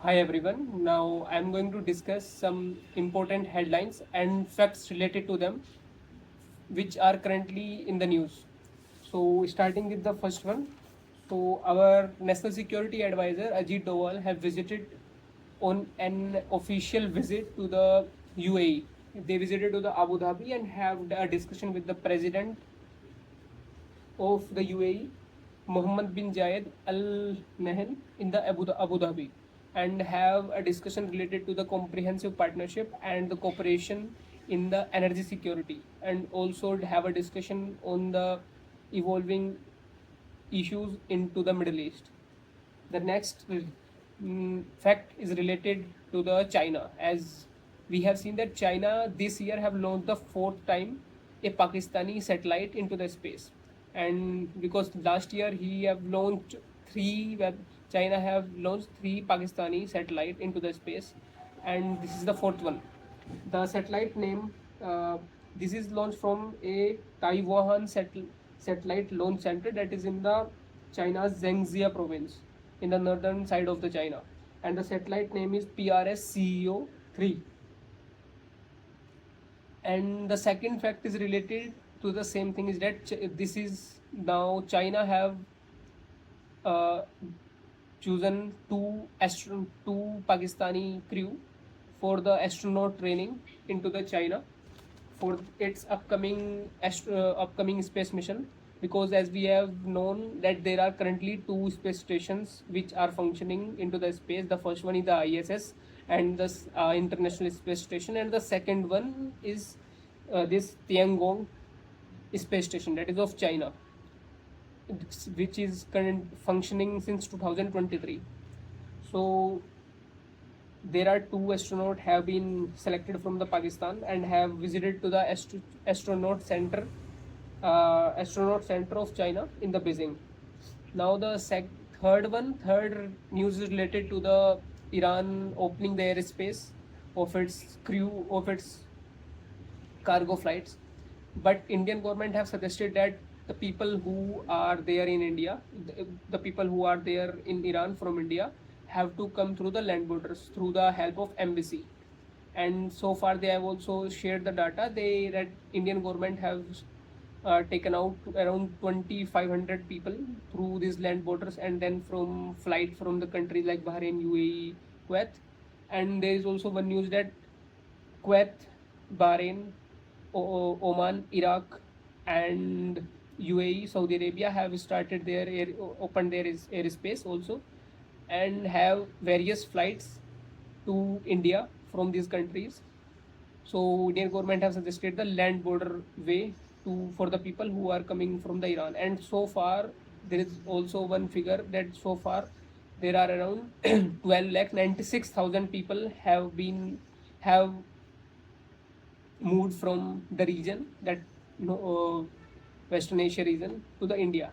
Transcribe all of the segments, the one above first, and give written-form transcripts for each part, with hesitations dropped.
Hi everyone. Now I'm going to discuss some important headlines and facts related to them, which are currently in the news. So, starting with the first one. So, our National Security Advisor Ajit Doval have visited on an official visit to the UAE. They visited to the Abu Dhabi and have a discussion with the President of the UAE, Mohammed bin Zayed Al Nahyan, in the Abu Dhabi, and have a discussion related to the comprehensive partnership and the cooperation in the energy security, and also have a discussion on the evolving issues into the Middle East. The next fact is related to the China, as we have seen that China this year have launched the fourth time a Pakistani satellite into the space, and because last year he have launched three web China have launched three Pakistani satellite into the space, and this is the fourth one. The satellite name, this is launched from a Taiwan satellite launch center that is in the China's Zhengzhou province in the northern side of the China, and the satellite name is PRS CEO 3. And the second fact is related to the same thing, is that this is now China have uh, chosen two Pakistani crew for the astronaut training into the China for its upcoming space mission, because as we have known that there are currently two space stations which are functioning into the space. The first one is the ISS and the International Space Station, and the second one is this Tiangong space station, that is of China, which is current functioning since 2023. So there are two astronauts have been selected from the Pakistan and have visited to the astronaut center of China in the Beijing. Now the third news is related to the Iran opening the airspace of its crew of its cargo flights, but Indian government have suggested that the people who are there in India, the people who are there in Iran from India, have to come through the land borders through the help of embassy. And so far they have also shared the data. They that Indian government has taken out around 2,500 people through these land borders, and then from flight from the countries like Bahrain, UAE, Kuwait. And there is also one news that Kuwait, Bahrain, Oman, Iraq, and UAE, Saudi Arabia have started their opened their airspace also, and have various flights to India from these countries. So Indian government have suggested the land border way to for the people who are coming from the Iran. And so far there is also one figure that so far there are around 12 lakh 96,000 people have moved from the region, that Western Asia region, to the India.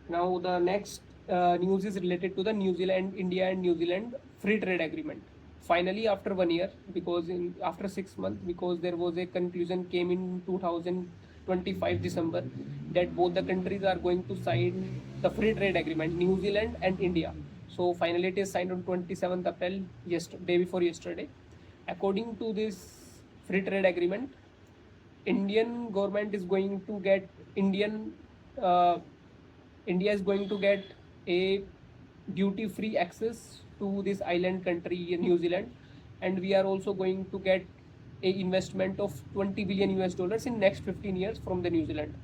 Now the next news is related to the New Zealand, India and New Zealand free trade agreement. Finally, after 1 year, because after 6 months, because there was a conclusion came in 2025 December that both the countries are going to sign the free trade agreement, New Zealand and India. So finally, it is signed on 27th April, day before yesterday. According to this free trade agreement, Indian government is going to get uh, India is going to get a duty-free access to this island country in New Zealand, and we are also going to get a investment of 20 billion US dollars in next 15 years from the New Zealand.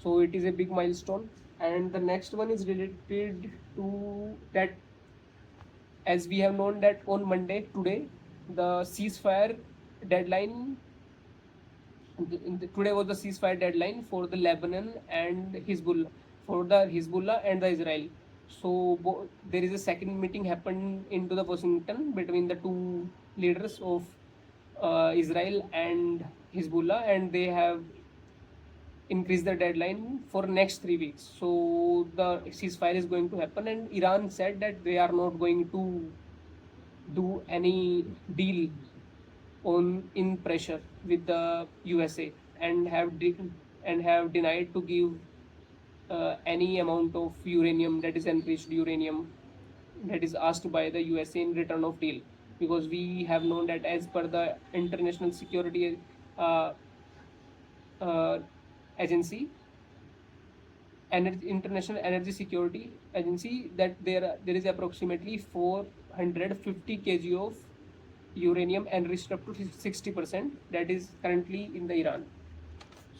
So it is a big milestone. And the next one is related to that, as we have known that on Monday today, the ceasefire deadline today was the ceasefire deadline for the Lebanon and Hezbollah, for the Hezbollah and the Israel. So there is a second meeting happened into the Washington between the two leaders of Israel and Hezbollah, and they have increased the deadline for next 3 weeks. So the ceasefire is going to happen, and Iran said that they are not going to do any deal on in pressure with the USA, and have denied to give any amount of uranium, that is enriched uranium, that is asked by the USA in return of deal, because we have known that as per the international security uh, uh, agency, International Energy Security Agency, that there is approximately 450 kg of uranium enriched up to 60%, that is currently in the Iran.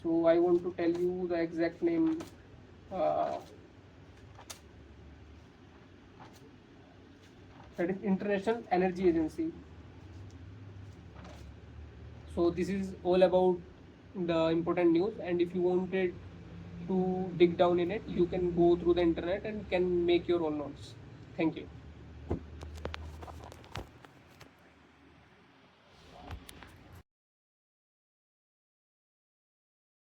So I want to tell you the exact name. Uh, that is International Energy Agency. So this is all about the important news, and if you wanted to dig down in it, you can go through the internet and can make your own notes. Thank you.